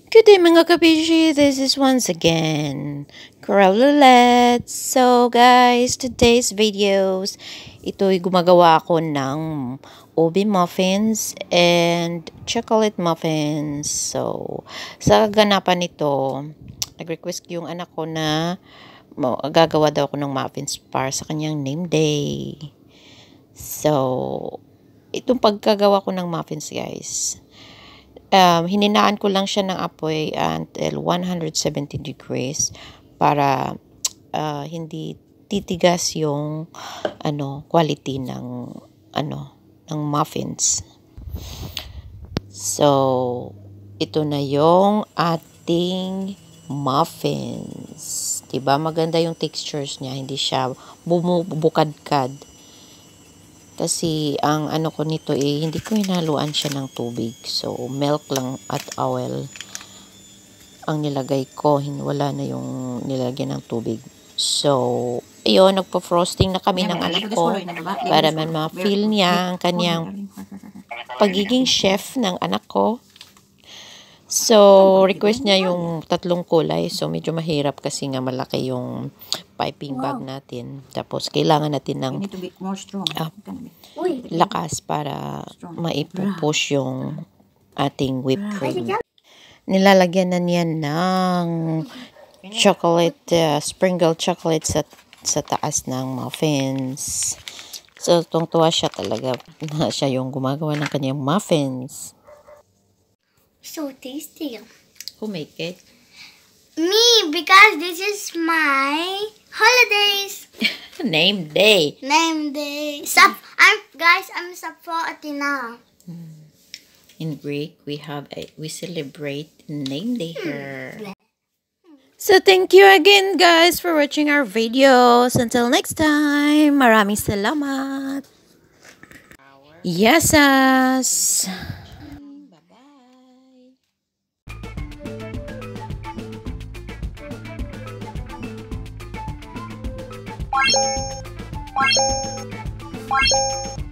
Good day mga kapishi, this is once again Coralulette. So guys, today's videos, ito'y gumagawa ako ng ube muffins and chocolate muffins. So, sa kaganapan nito, nag-request yung anak ko na gagawa daw ako ng muffins para sa kanyang name day. So, itong pagkagawa ko ng muffins guys, hininaan ko lang siya ng apoy until 170 degrees para hindi titigas yung quality ng ng muffins. So ito na yung ating muffins. 'Di ba? Maganda yung textures niya, hindi siya bumubukadkad. Kasi ang ko nito hindi ko hinaluan siya ng tubig. So, milk lang at oil ang nilagay ko. Wala na yung nilagyan ng tubig. So, ayun, nagpo-frosting na kami ng anak ko para man ma-feel niya ang kanyang pagiging chef ng anak ko. So, request niya yung 3 kulay. So, medyo mahirap kasi nga malaki yung piping bag natin. Tapos, kailangan natin ng lakas para maipupush yung ating whipped cream. Nilalagyan na niya ng chocolate, sprinkled chocolate sa taas ng muffins. So, tungtuwa siya talaga na siya yung gumagawa ng kanyang muffins. So tasty. Who make it? Me, because this is my holidays. Name day. Name day. I'm Sappho Atina. In Greek, we celebrate name day here. So thank you again guys for watching our videos. Until next time, maraming salamat. Yes. Bye-bye.